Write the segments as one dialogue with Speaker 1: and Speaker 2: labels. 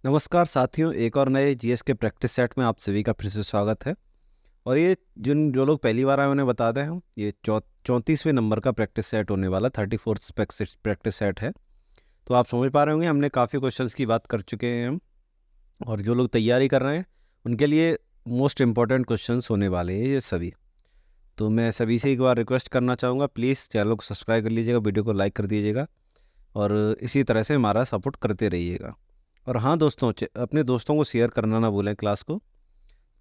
Speaker 1: नमस्कार साथियों, एक और नए जीएस के प्रैक्टिस सेट में आप सभी का फिर से स्वागत है। और ये जो लोग पहली बार आए उन्हें बता दें, हम ये 34वें नंबर का प्रैक्टिस सेट होने वाला 34th प्रैक्टिस सेट है। तो आप समझ पा रहे होंगे हमने काफ़ी क्वेश्चंस की बात कर चुके हैं हम, और जो लोग तैयारी कर रहे हैं उनके लिए मोस्ट इम्पॉर्टेंट क्वेश्चंस होने वाले हैं ये सभी। तो मैं सभी से एक बार रिक्वेस्ट करना चाहूँगा, प्लीज़ चैनल को सब्सक्राइब कर लीजिएगा, वीडियो को लाइक कर दीजिएगा और इसी तरह से हमारा सपोर्ट करते रहिएगा। और हाँ दोस्तों, अपने दोस्तों को शेयर करना ना भूलें क्लास को।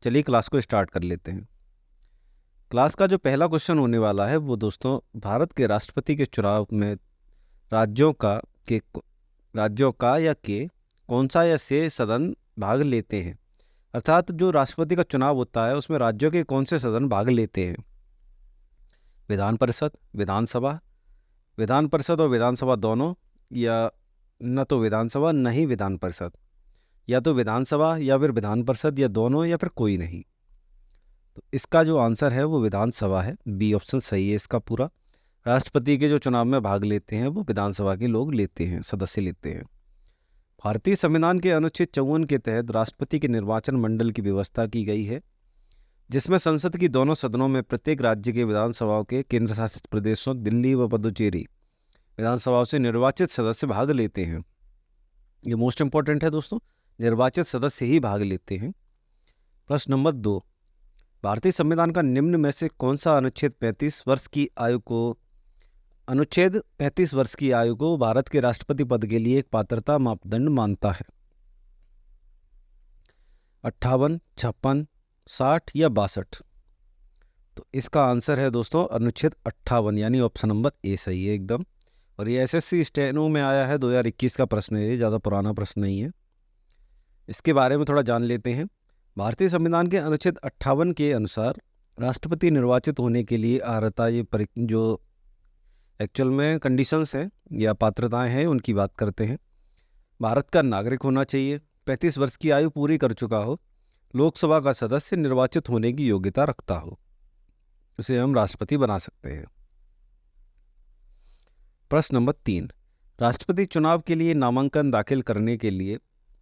Speaker 1: चलिए क्लास को स्टार्ट कर लेते हैं। क्लास का जो पहला क्वेश्चन होने वाला है वो दोस्तों, भारत के राष्ट्रपति के चुनाव में राज्यों का के राज्यों का या के कौन सा या से सदन भाग लेते हैं। अर्थात जो राष्ट्रपति का चुनाव होता है उसमें राज्यों के कौन से सदन भाग लेते हैं। विधान परिषद, विधानसभा, विधान परिषद और विधानसभा दोनों, या न तो विधानसभा न ही विधान परिषद, या तो विधानसभा या फिर विधान परिषद, या दोनों या फिर कोई नहीं। तो इसका जो आंसर है वो विधानसभा है। बी ऑप्शन सही है इसका पूरा। राष्ट्रपति के जो चुनाव में भाग लेते हैं वो विधानसभा के लोग लेते हैं, सदस्य लेते हैं। भारतीय संविधान के अनुच्छेद 54 के तहत राष्ट्रपति के निर्वाचन मंडल की व्यवस्था की गई है, जिसमें संसद की दोनों सदनों में प्रत्येक राज्य के विधानसभाओं के केंद्र शासित प्रदेशों दिल्ली व पुदुचेरी विधानसभाओं से निर्वाचित सदस्य भाग लेते हैं। ये मोस्ट इंपॉर्टेंट है दोस्तों, निर्वाचित सदस्य ही भाग लेते हैं। प्रश्न नंबर 2, भारतीय संविधान का निम्न में से कौन सा अनुच्छेद 35 वर्ष की आयु को भारत के राष्ट्रपति पद के लिए एक पात्रता मापदंड मानता है। 58, 56, 60 या 62। तो इसका आंसर है दोस्तों अनुच्छेद 58, यानी ऑप्शन नंबर ए सही है एकदम। और ये एसएससी स्टेनो में आया है, 2021 का प्रश्न है, ये ज़्यादा पुराना प्रश्न नहीं है। इसके बारे में थोड़ा जान लेते हैं। भारतीय संविधान के अनुच्छेद 58 के अनुसार राष्ट्रपति निर्वाचित होने के लिए अर्हता, ये जो एक्चुअल में कंडीशंस हैं या पात्रताएं हैं उनकी बात करते हैं। भारत का नागरिक होना चाहिए, 35 वर्ष की आयु पूरी कर चुका हो, लोकसभा का सदस्य निर्वाचित होने की योग्यता रखता हो, उसे हम राष्ट्रपति बना सकते हैं। प्रश्न नंबर 3, राष्ट्रपति चुनाव के लिए नामांकन दाखिल करने के लिए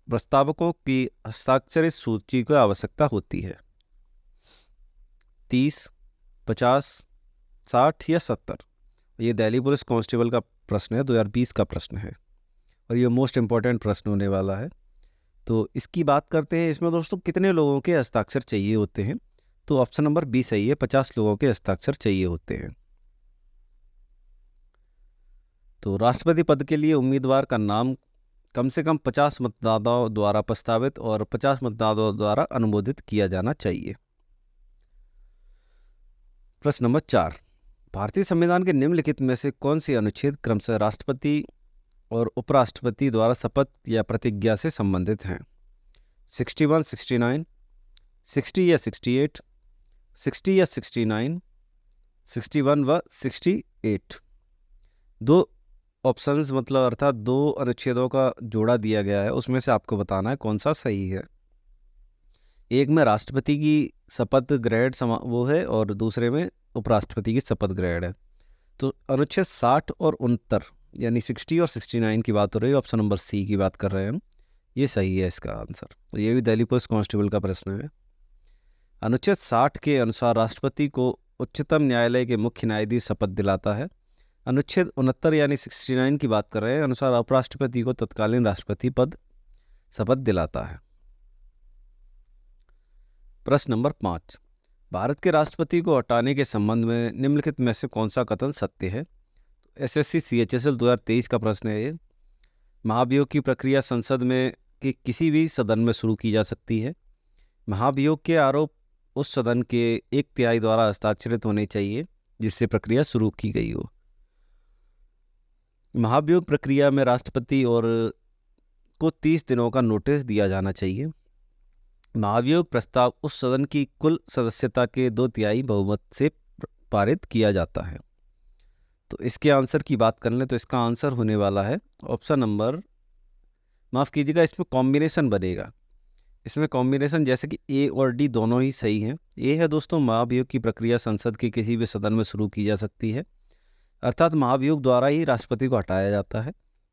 Speaker 1: प्रस्तावकों की हस्ताक्षरित सूची की आवश्यकता होती है। 30, 50, 60 या 70। ये दिल्ली पुलिस कांस्टेबल का प्रश्न है, 2020 का प्रश्न है और ये मोस्ट इम्पॉर्टेंट प्रश्न होने वाला है। तो इसकी बात करते हैं। इसमें दोस्तों कितने लोगों के हस्ताक्षर चाहिए होते हैं, तो ऑप्शन नंबर बी सही है, 50 लोगों के हस्ताक्षर चाहिए होते हैं। तो राष्ट्रपति पद के लिए उम्मीदवार का नाम कम से कम 50 मतदाताओं द्वारा प्रस्तावित और 50 मतदाताओं द्वारा अनुमोदित किया जाना चाहिए। प्रश्न नंबर 4, भारतीय संविधान के निम्नलिखित में से कौन सी अनुच्छेद क्रमशः राष्ट्रपति और उपराष्ट्रपति द्वारा शपथ या प्रतिज्ञा से संबंधित हैं। 61, 69, 60 या 68, 60 या 69, 61 व 68। दो ऑप्शंस, मतलब अर्थात दो अनुच्छेदों का जोड़ा दिया गया है, उसमें से आपको बताना है कौन सा सही है। एक में राष्ट्रपति की शपथ ग्रेड वो है और दूसरे में उपराष्ट्रपति की शपथ ग्रेड है। तो अनुच्छेद 60 और 69 यानी 60 और 69 की बात हो रही है, ऑप्शन नंबर सी की बात कर रहे हैं हम, ये सही है इसका आंसर। तो ये भी दिल्ली पुलिस कांस्टेबल का प्रश्न है। अनुच्छेद 60 के अनुसार राष्ट्रपति को उच्चतम न्यायालय के मुख्य न्यायाधीश शपथ दिलाता है। अनुच्छेद 69 यानी 69 की बात कर रहे हैं, अनुसार उपराष्ट्रपति को तत्कालीन राष्ट्रपति पद शपथ दिलाता है। प्रश्न नंबर 5, भारत के राष्ट्रपति को हटाने के संबंध में निम्नलिखित में से कौन सा कथन सत्य है। एसएससी CHSL 2023 का प्रश्न है ये। महाभियोग की प्रक्रिया संसद में के किसी भी सदन में शुरू की जा सकती है। महाभियोग के आरोप उस सदन के 1/3 द्वारा हस्ताक्षरित होने चाहिए जिससे प्रक्रिया शुरू की गई हो। महाभियोग प्रक्रिया में राष्ट्रपति और को 30 दिनों का नोटिस दिया जाना चाहिए। महाभियोग प्रस्ताव उस सदन की कुल सदस्यता के 2/3 बहुमत से पारित किया जाता है। तो इसके आंसर की बात कर लें तो इसका आंसर होने वाला है ऑप्शन नंबर, माफ़ कीजिएगा, इसमें कॉम्बिनेशन बनेगा। इसमें कॉम्बिनेशन जैसे कि ए और डी दोनों ही सही हैं। ए है दोस्तों, महाभियोग की प्रक्रिया संसद के किसी भी सदन में शुरू की जा सकती है, अर्थात महाभियोग द्वारा ही राष्ट्रपति को हटाया जाता है।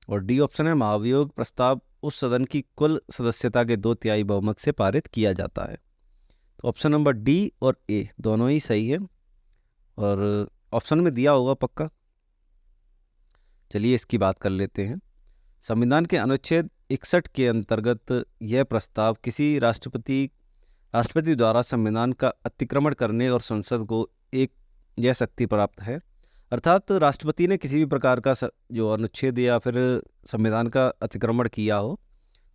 Speaker 1: और डी ऑप्शन है महाभियोग प्रस्ताव उस सदन की कुल सदस्यता के 2/3 बहुमत से पारित किया जाता है। तो ऑप्शन नंबर डी और ए दोनों ही सही है और ऑप्शन में दिया होगा पक्का। चलिए इसकी बात कर लेते हैं। संविधान के अनुच्छेद 61 के अंतर्गत यह प्रस्ताव किसी राष्ट्रपति द्वारा संविधान का अतिक्रमण करने और संसद को एक यह शक्ति प्राप्त है, अर्थात राष्ट्रपति ने किसी भी प्रकार का जो अनुच्छेद या फिर संविधान का अतिक्रमण किया हो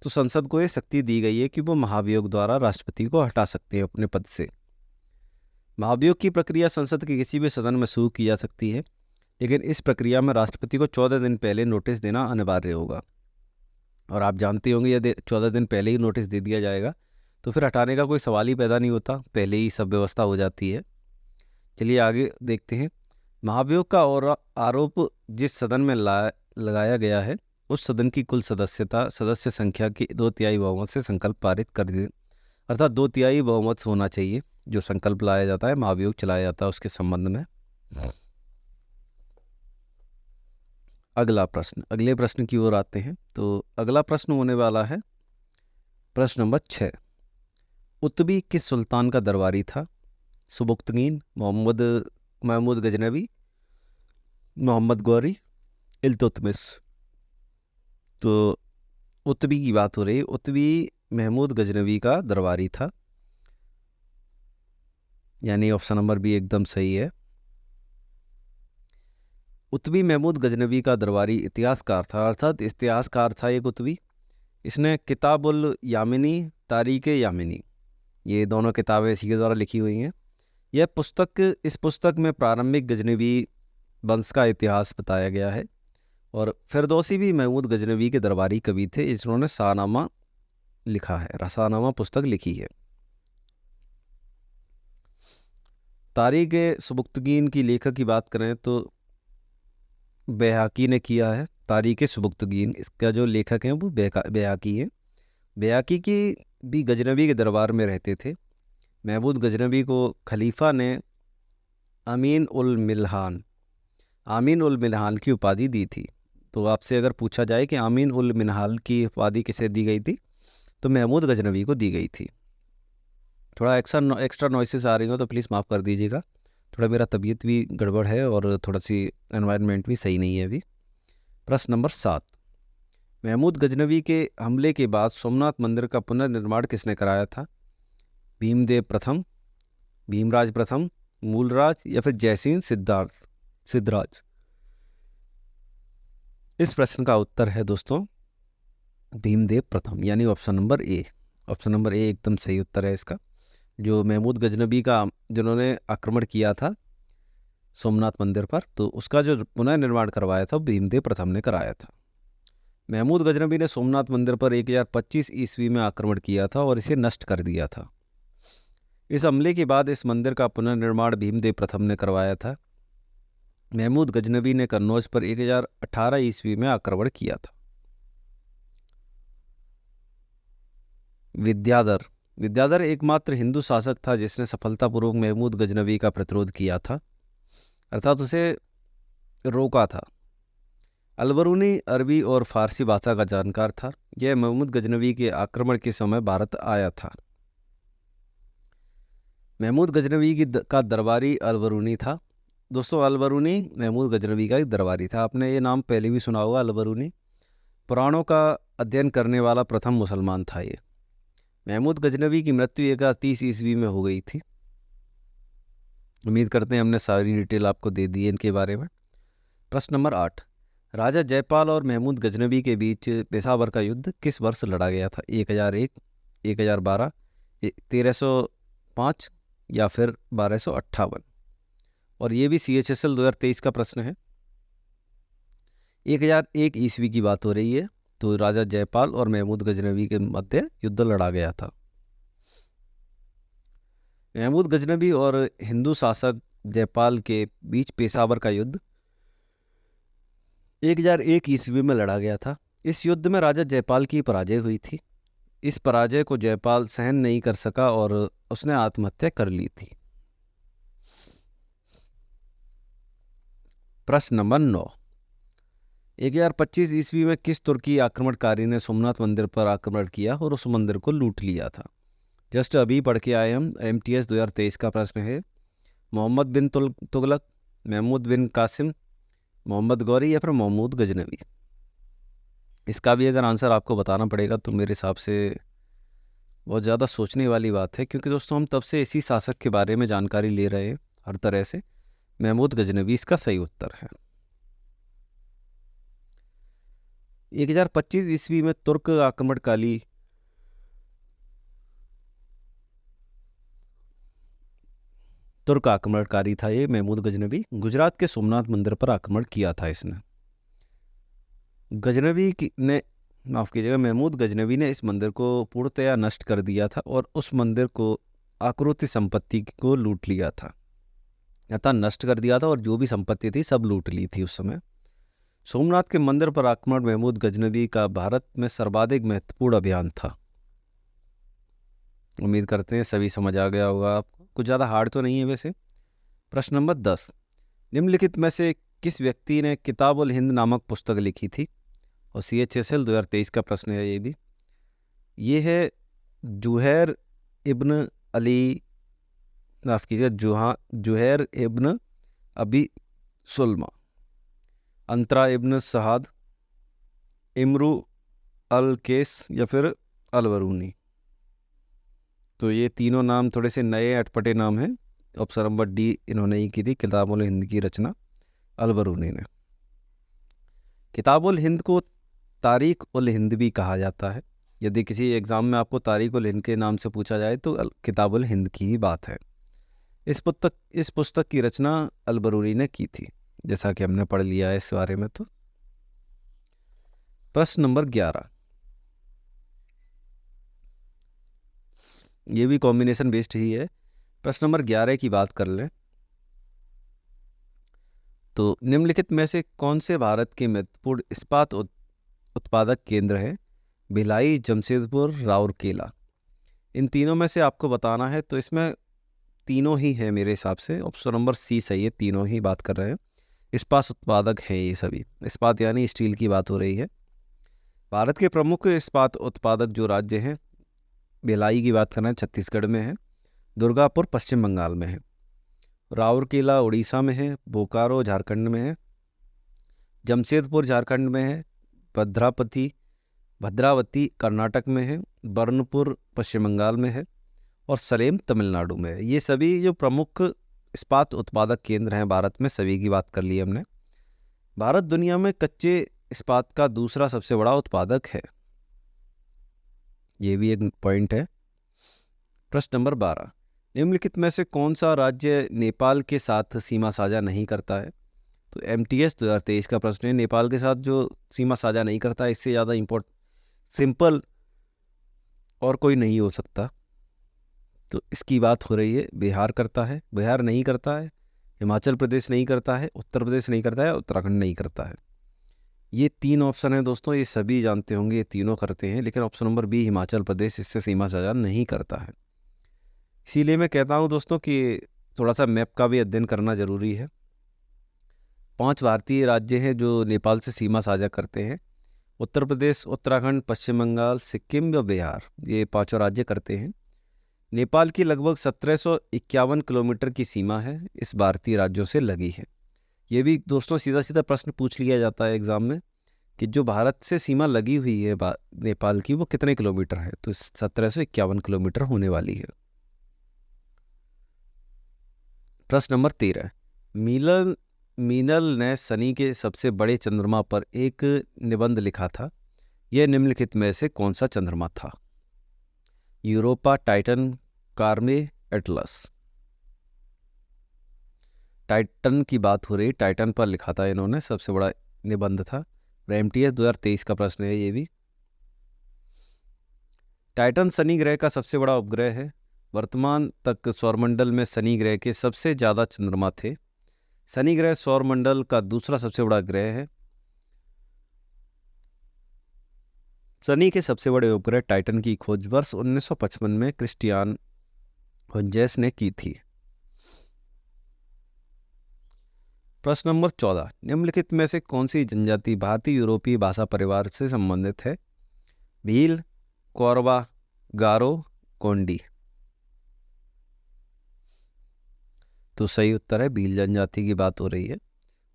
Speaker 1: तो संसद को यह शक्ति दी गई है कि वो महाभियोग द्वारा राष्ट्रपति को हटा सकते हैं अपने पद से। महाभियोग की प्रक्रिया संसद के किसी भी सदन में शुरू की जा सकती है, लेकिन इस प्रक्रिया में राष्ट्रपति को 14 दिन पहले नोटिस देना अनिवार्य होगा। और आप जानते होंगे यदि 14 दिन पहले ही नोटिस दे दिया जाएगा तो फिर हटाने का कोई सवाल ही पैदा नहीं होता, पहले ही सब व्यवस्था हो जाती है। चलिए आगे देखते हैं। महाभियोग का और आरोप जिस सदन में लगाया गया है उस सदन की कुल सदस्य संख्या की 2/3 बहुमत से संकल्प पारित कर दे, अर्थात 2/3 बहुमत होना चाहिए जो संकल्प लाया जाता है, महाभियोग चलाया जाता है उसके संबंध में। अगले प्रश्न की ओर आते हैं। तो अगला प्रश्न होने वाला है प्रश्न नंबर 6। उत्बी किस सुल्तान का दरबारी था? सुबुक्तगीन, महमूद गजनवी, मोहम्मद गौरी, इल्तुतमिश। तो उत्बी की बात हो रही है। उत्बी महमूद गजनवी का दरबारी था, यानी ऑप्शन नंबर बी एकदम सही है। उत्बी महमूद गजनवी का दरबारी इतिहासकार था, अर्थात इतिहासकार था एक उत्बी। इसने किताबुल यामिनी, तारीख यामिनी, ये दोनों किताबें इसी के द्वारा लिखी हुई हैं। इस पुस्तक में प्रारंभिक गजनवी वंश का इतिहास बताया गया है। और फिरदौसी भी महमूद गजनवी के दरबारी कवि थे, जिन्होंने शाहनामा लिखा है, शाहनामा पुस्तक लिखी है। तारीख सुबुक्तगीन की लेखक की बात करें तो बैहाकी ने किया है। तारीख सुबुक्तगीन इसका जो लेखक हैं वो बैहाकी हैं। बैहाकी की भी गजनवी के दरबार में रहते थे। महमूद गजनवी को खलीफा ने आमीन उल मिल्हान की उपाधि दी थी। तो आपसे अगर पूछा जाए कि आमीन उल मिल्हान की उपाधि किसे दी गई थी तो महमूद गजनवी को दी गई थी। थोड़ा एक्स्ट्रा नॉइसेस आ रही हो तो प्लीज़ माफ़ कर दीजिएगा, थोड़ा मेरा तबीयत भी गड़बड़ है और थोड़ा सी एनवायरनमेंट भी सही नहीं है अभी। प्रश्न नंबर 7। महमूद गजनवी के हमले के बाद सोमनाथ मंदिर का पुनर्निर्माण किसने कराया था? भीमदेव प्रथम, भीमराज प्रथम, मूलराज या फिर जयसिंह सिद्धराज? इस प्रश्न का उत्तर है दोस्तों भीमदेव प्रथम, यानी option number A. Option number A एकदम सही उत्तर है इसका। जो महमूद गजनवी का जिन्होंने आक्रमण किया था सोमनाथ मंदिर पर, तो उसका जो पुनर्निर्माण करवाया था भीमदेव प्रथम ने कराया था। महमूद गजनवी ने सोमनाथ मंदिर पर 1025 ईस्वी में आक्रमण किया था और इसे नष्ट कर दिया था। इस हमले के बाद इस मंदिर का पुनर्निर्माण भीमदेव प्रथम ने करवाया था। महमूद गजनवी ने कन्नौज पर 1018 ईस्वी में आक्रमण किया था। विद्याधर एकमात्र हिंदू शासक था जिसने सफलतापूर्वक महमूद गजनवी का प्रतिरोध किया था, अर्थात उसे रोका था। अलबरूनी अरबी और फारसी भाषा का जानकार था। यह महमूद गजनवी के आक्रमण के समय भारत आया था। महमूद गजनवी का दरबारी अलबरूनी था। दोस्तों अलबरूनी महमूद गजनवी का एक दरबारी था। आपने ये नाम पहले भी सुना होगा, अलबरूनी। पुराणों का अध्ययन करने वाला प्रथम मुसलमान था ये। महमूद गजनवी की मृत्यु 1030 ईस्वी में हो गई थी। उम्मीद करते हैं हमने सारी डिटेल आपको दे दी है इनके बारे में। प्रश्न नंबर 8। राजा जयपाल और महमूद गजनवी के बीच पेशावर का युद्ध किस वर्ष लड़ा गया था? 1001, 1012, 1305 या फिर 1258? और ये भी CHSL 2023 का प्रश्न है। 1001 ईस्वी की बात हो रही है, तो राजा जयपाल और महमूद गजनवी के मध्य युद्ध लड़ा गया था। महमूद गजनवी और हिंदू शासक जयपाल के बीच पेशावर का युद्ध 1001 ईस्वी में लड़ा गया था। इस युद्ध में राजा जयपाल की पराजय हुई थी। इस पराजय को जयपाल सहन नहीं कर सका और उसने आत्महत्या कर ली थी। प्रश्न नंबर 9। 1025 ईस्वी में किस तुर्की आक्रमणकारी ने सोमनाथ मंदिर पर आक्रमण किया और उस मंदिर को लूट लिया था? जस्ट अभी पढ़ के आए हम, MTS 2023 का प्रश्न है। मोहम्मद बिन तुगलक, महमूद बिन कासिम, मोहम्मद गौरी या फिर महमूद गजनवी? इसका भी अगर आंसर आपको बताना पड़ेगा तो मेरे हिसाब से बहुत ज़्यादा सोचने वाली बात है, क्योंकि दोस्तों हम तब से इसी शासक के बारे में जानकारी ले रहे हैं हर तरह से। महमूद गजनवी इसका सही उत्तर है। 1025 ईस्वी में तुर्क आक्रमणकारी था ये महमूद गजनवी। गुजरात के सोमनाथ मंदिर पर आक्रमण किया था इसने। महमूद गजनवी ने इस मंदिर को पूर्णतया नष्ट कर दिया था और उस मंदिर को आकृति संपत्ति को लूट लिया था, अतः नष्ट कर दिया था और जो भी संपत्ति थी सब लूट ली थी उस समय। सोमनाथ के मंदिर पर आक्रमण महमूद गजनवी का भारत में सर्वाधिक महत्वपूर्ण अभियान था। उम्मीद करते हैं सभी समझ आ गया होगा आपको, कुछ ज़्यादा हार्ड तो नहीं है वैसे। प्रश्न नंबर 10, निम्नलिखित में से किस व्यक्ति ने किताब उल हिंद नामक पुस्तक लिखी थी? और CHSL 2023 का प्रश्न है ये भी। ये है जुहैर इब्न अली, माफ कीजिएगा, जुहैर इब्न अबी सुलमा, अंतरा इब्न सहाद, इमरू अल केस या फिर अलवरूनी। तो ये तीनों नाम थोड़े से नए अटपटे नाम हैं। ऑप्शन नंबर डी इन्होंने ही की थी, किताब उल हिंद की रचना अलवरूनी ने। किताब उल हिंद को तारीख उल हिंद भी कहा जाता है। यदि किसी एग्ज़ाम में आपको तारीख उल हिंद के नाम से पूछा जाए तो किताब उल हिंद की ही बात है। इस पुस्तक की रचना अलबरूनी ने की थी, जैसा कि हमने पढ़ लिया है इस बारे में। तो प्रश्न नंबर 11, ये भी कॉम्बिनेशन बेस्ड ही है। प्रश्न नंबर 11 की बात कर लें तो निम्नलिखित में से कौन से भारत के महत्वपूर्ण इस्पात उत्पादक केंद्र हैं? भिलाई, जमशेदपुर, राउरकेला। इन तीनों में से आपको बताना है, तो इसमें तीनों ही है मेरे हिसाब से। ऑप्शन नंबर सी सही है, तीनों ही बात कर रहे हैं। इस्पात उत्पादक हैं ये सभी। इस्पात यानी स्टील की बात हो रही है। भारत के प्रमुख इस्पात उत्पादक जो राज्य हैं, भिलाई की बात करना है, छत्तीसगढ़ में है। दुर्गापुर पश्चिम बंगाल में है। राउरकेला उड़ीसा में है। बोकारो झारखंड में है। जमशेदपुर झारखंड में है। भद्रावती कर्नाटक में है। बर्नपुर पश्चिम बंगाल में है और सलेम तमिलनाडु में है। ये सभी जो प्रमुख इस्पात उत्पादक केंद्र हैं भारत में, सभी की बात कर ली हमने। भारत दुनिया में कच्चे इस्पात का दूसरा सबसे बड़ा उत्पादक है, ये भी एक पॉइंट है। प्रश्न नंबर 12, निम्नलिखित में से कौन सा राज्य नेपाल के साथ सीमा साझा नहीं करता है? तो MTS 2023 का प्रश्न है। नेपाल के साथ जो सीमा साझा नहीं करता, इससे ज़्यादा सिंपल और कोई नहीं हो सकता। तो इसकी बात हो रही है, बिहार करता है, बिहार नहीं करता है, हिमाचल प्रदेश नहीं करता है, उत्तर प्रदेश नहीं करता है, उत्तराखंड नहीं करता है। ये 3 ऑप्शन है दोस्तों, ये सभी जानते होंगे, ये तीनों करते हैं, लेकिन option number B Himachal Pradesh इससे सीमा साझा नहीं करता है। इसीलिए मैं कहता हूँ दोस्तों कि थोड़ा सा मैप का भी अध्ययन करना ज़रूरी है। 5 भारतीय राज्य हैं जो नेपाल से सीमा साझा करते हैं। उत्तर प्रदेश, उत्तराखंड, पश्चिम बंगाल, सिक्किम व बिहार, ये 5 राज्य करते हैं। नेपाल की लगभग 1751 किलोमीटर की सीमा है, इस भारतीय राज्यों से लगी है। ये भी दोस्तों सीधा सीधा प्रश्न पूछ लिया जाता है एग्जाम में कि जो भारत से सीमा लगी हुई है नेपाल की, वो कितने किलोमीटर है? तो 1751 किलोमीटर होने वाली है। प्रश्न नंबर 13, मीनल ने शनि के सबसे बड़े चंद्रमा पर एक निबंध लिखा था। यह निम्नलिखित में से कौन सा चंद्रमा था? Europa, Titan, Carme, Atlas. Titan की बात हो रही, टाइटन पर लिखा था इन्होंने, सबसे बड़ा निबंध था। MTS 2023 का प्रश्न है ये भी। टाइटन शनि ग्रह का सबसे बड़ा उपग्रह है। वर्तमान तक सौरमंडल में शनि ग्रह के सबसे ज़्यादा चंद्रमा थे। शनि ग्रह सौरमंडल का दूसरा सबसे बड़ा ग्रह है। शनि के सबसे बड़े उपग्रह टाइटन की खोज वर्ष 1955 में क्रिस्टियान हुंजेस ने की थी। प्रश्न नंबर 14, निम्नलिखित में से कौन सी जनजाति भारतीय यूरोपीय भाषा परिवार से संबंधित है? भील, कोरवा, गारो, कोंडी। तो सही उत्तर है भील जनजाति की बात हो रही है।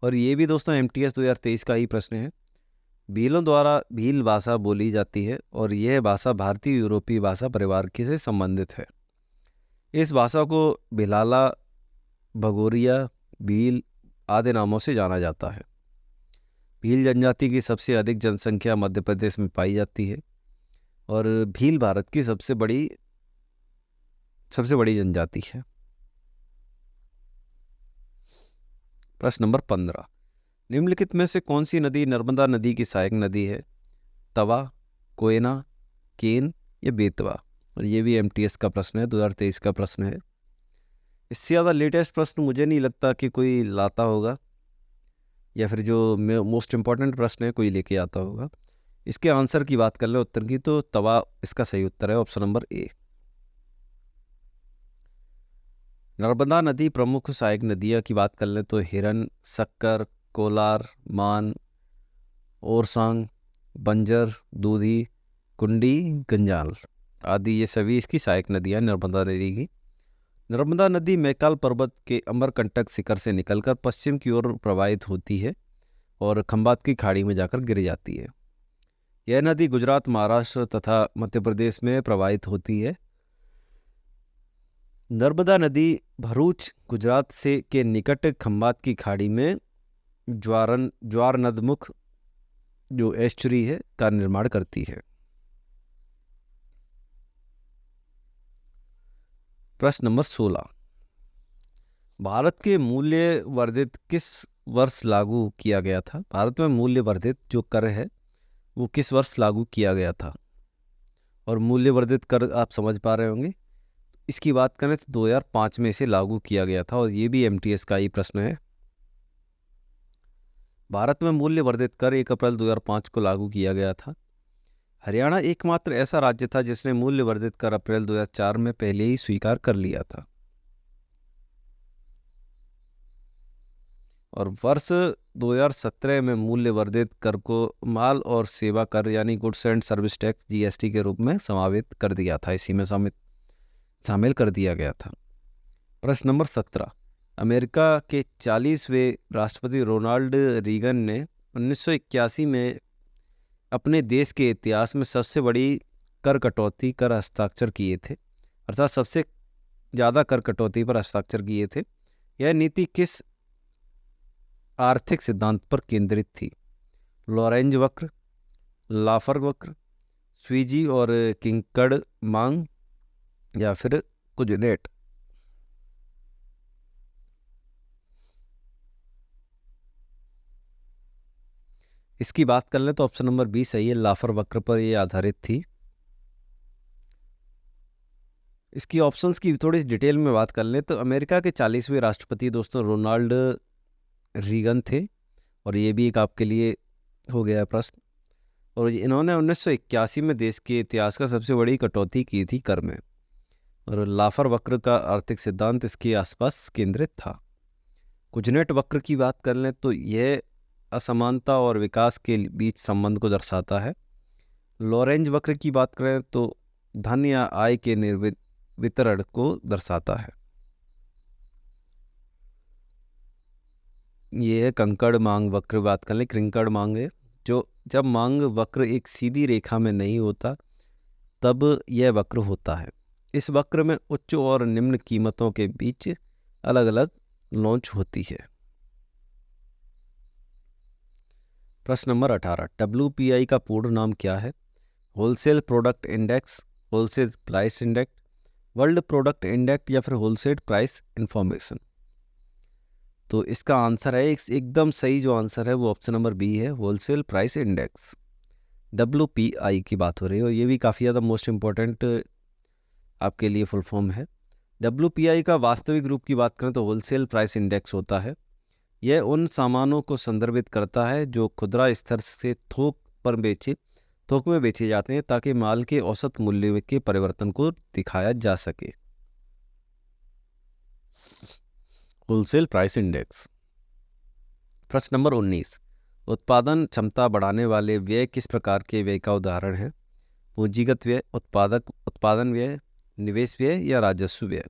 Speaker 1: और ये भी दोस्तों MTS 2023 का ही प्रश्न है। भीलों द्वारा भील भाषा बोली जाती है और यह भाषा भारतीय यूरोपीय भाषा परिवार की से संबंधित है। इस भाषा को भिलाला, भगोरिया, भील आदि नामों से जाना जाता है। भील जनजाति की सबसे अधिक जनसंख्या मध्य प्रदेश में पाई जाती है और भील भारत की सबसे बड़ी जनजाति है। प्रश्न नंबर 15, निम्नलिखित में से कौन सी नदी नर्मदा नदी की सहायक नदी है? तवा, कोयना, केन या बेतवा। और ये भी MTS का प्रश्न है, 2023 का प्रश्न है। इससे ज़्यादा लेटेस्ट प्रश्न मुझे नहीं लगता कि कोई लाता होगा, या फिर जो मोस्ट इम्पॉर्टेंट प्रश्न है कोई लेके आता होगा। इसके आंसर की बात कर लें उत्तर की, तो तवा इसका सही उत्तर है, ऑप्शन नंबर ए। नर्मदा नदी प्रमुख सहायक नदियाँ की बात कर लें तो हिरन, शक्कर, कोलार, मान, ओरसांग, बंजर, दूधी, कुंडी, गंजाल आदि ये सभी इसकी सहायक नदियाँ नर्मदा नदी की। नर्मदा नदी मैकाल पर्वत के अमरकंटक शिखर से निकलकर पश्चिम की ओर प्रवाहित होती है और खंबात की खाड़ी में जाकर गिर जाती है। यह नदी गुजरात, महाराष्ट्र तथा मध्य प्रदेश में प्रवाहित होती है। नर्मदा नदी भरूच, गुजरात से के निकट खंबात की खाड़ी में ज्वार नदमुख जो एस्चुरी है का निर्माण करती है। प्रश्न नंबर 16, भारत के मूल्य वर्धित किस वर्ष लागू किया गया था? भारत में मूल्य वर्धित जो कर है वो किस वर्ष लागू किया गया था? और मूल्य वर्धित कर आप समझ पा रहे होंगे, इसकी बात करें तो 2005 में इसे लागू किया गया था और ये भी MTS का ही प्रश्न है। भारत में मूल्य वर्धित कर 1 अप्रैल 2005 को लागू किया गया था। हरियाणा एकमात्र ऐसा राज्य था जिसने मूल्य वर्धित कर अप्रैल 2004 में पहले ही स्वीकार कर लिया था। और वर्ष 2017 में मूल्य वर्धित कर को माल और सेवा कर यानी goods and service tax GST के रूप में समावित कर दिया था, इसी में शामिल कर दिया गया था। प्रश्न नंबर 17, अमेरिका के 40वें राष्ट्रपति रोनाल्ड रीगन ने 1981 में अपने देश के इतिहास में सबसे बड़ी कर कटौती कर हस्ताक्षर किए थे, अर्थात सबसे ज़्यादा कर कटौती पर हस्ताक्षर किए थे। यह नीति किस आर्थिक सिद्धांत पर केंद्रित थी? लॉरेंज वक्र, लाफर वक्र, स्वीजी और किंकड़ मांग या फिर कुजनेट। इसकी बात कर लें तो ऑप्शन नंबर बी सही है, लाफर वक्र पर यह आधारित थी। इसकी ऑप्शंस की थोड़ी डिटेल में बात कर लें तो अमेरिका के 40वें राष्ट्रपति दोस्तों रोनाल्ड रीगन थे और ये भी एक आपके लिए हो गया प्रश्न। और इन्होंने 1981 में देश के इतिहास का सबसे बड़ी कटौती की थी कर में, और लाफर वक्र का आर्थिक सिद्धांत इसके आसपास केंद्रित था। कुजनेट वक्र की बात कर लें तो यह असमानता और विकास के बीच संबंध को दर्शाता है। लॉरेंज वक्र की बात करें तो धन या आय के वितरण को दर्शाता है। ये है कंकड़ मांग वक्र बात कर लें, क्रिंकड़ मांग है जो जब मांग वक्र एक सीधी रेखा में नहीं होता तब यह वक्र होता है। इस वक्र में उच्च और निम्न कीमतों के बीच अलग अलग लॉन्च होती है। प्रश्न नंबर 18, WPI का पूर्ण नाम क्या है? Wholesale product index, wholesale price index, world product index या फिर होलसेल प्राइस इंफॉर्मेशन। तो इसका आंसर है एकदम सही जो आंसर है वो ऑप्शन नंबर बी है, होलसेल प्राइस इंडेक्स। WPI की बात हो रही है और ये भी काफ़ी ज़्यादा मोस्ट इम्पॉर्टेंट आपके लिए फुल फॉर्म है। WPI का वास्तविक रूप की बात करें तो होलसेल प्राइस इंडेक्स होता है। यह उन सामानों को संदर्भित करता है जो खुदरा स्तर से थोक में बेचे जाते हैं ताकि माल के औसत मूल्य के परिवर्तन को दिखाया जा सके। Wholesale price index. प्रश्न नंबर 19, उत्पादन क्षमता बढ़ाने वाले व्यय किस प्रकार के व्यय का उदाहरण है? पूंजीगत व्यय, उत्पादन व्यय, निवेश व्यय या राजस्व व्यय?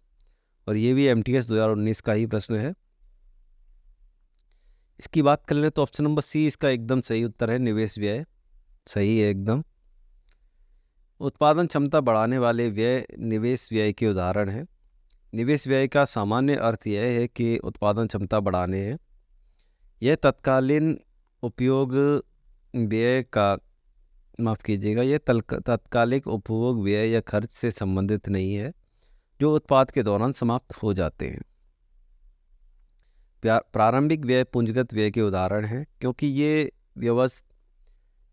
Speaker 1: और ये भी एमटीएस 2019 का ही प्रश्न है। इसकी बात कर लें तो ऑप्शन नंबर सी इसका एकदम सही उत्तर है, निवेश व्यय सही है एकदम। उत्पादन क्षमता बढ़ाने वाले व्यय निवेश व्यय के उदाहरण हैं। निवेश व्यय का सामान्य अर्थ यह है कि उत्पादन क्षमता बढ़ाने हैं। यह तत्कालीन उपयोग व्यय का यह तात्कालिक उपभोग व्यय या खर्च से संबंधित नहीं है जो उत्पाद के दौरान समाप्त हो जाते हैं। प्रारंभिक व्यय पूंजीगत व्यय के उदाहरण हैं क्योंकि ये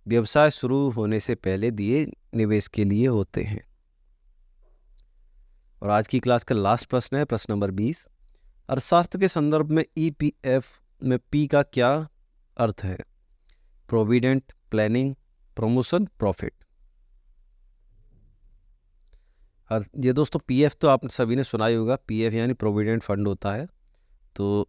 Speaker 1: व्यवसाय शुरू होने से पहले दिए निवेश के लिए होते हैं। और आज की क्लास का लास्ट प्रश्न है प्रश्न नंबर 20, अर्थशास्त्र के संदर्भ में ईपीएफ में पी का क्या अर्थ है? Provident, planning, promotion, profit. और ये दोस्तों पीएफ तो आप सभी ने सुना ही होगा, पीएफ यानी प्रोविडेंट फंड होता है। तो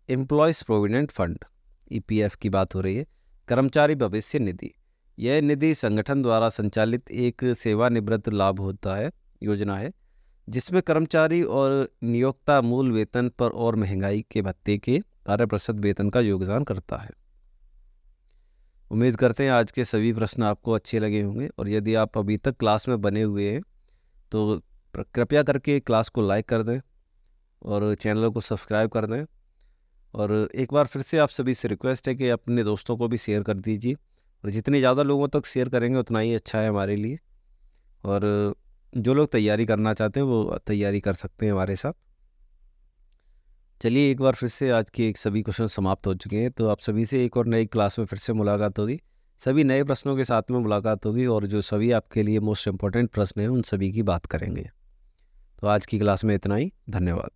Speaker 1: एम्प्लॉयज़ प्रोविडेंट फंड ईपीएफ की बात हो रही है। कर्मचारी भविष्य निधि, यह निधि संगठन द्वारा संचालित एक सेवानिवृत्त लाभ होता है योजना है जिसमें कर्मचारी और नियोक्ता मूल वेतन पर और महंगाई के भत्ते के 12% वेतन का योगदान करता है। उम्मीद करते हैं आज के सभी प्रश्न आपको अच्छे लगे होंगे, और यदि आप अभी तक क्लास में बने हुए हैं तो कृपया करके क्लास को लाइक कर दें और चैनल को सब्सक्राइब कर दें। और एक बार फिर से आप सभी से रिक्वेस्ट है कि अपने दोस्तों को भी शेयर कर दीजिए, और जितने ज़्यादा लोगों तक शेयर करेंगे उतना ही अच्छा है हमारे लिए। और जो लोग तैयारी करना चाहते हैं वो तैयारी कर सकते हैं हमारे साथ। चलिए एक बार फिर से आज के सभी क्वेश्चन समाप्त हो चुके हैं, तो आप सभी से एक और नई क्लास में फिर से मुलाकात होगी। सभी नए प्रश्नों के साथ में मुलाकात होगी और जो सभी आपके लिए मोस्ट इम्पोर्टेंट प्रश्न हैं उन सभी की बात करेंगे। तो आज की क्लास में इतना ही, धन्यवाद।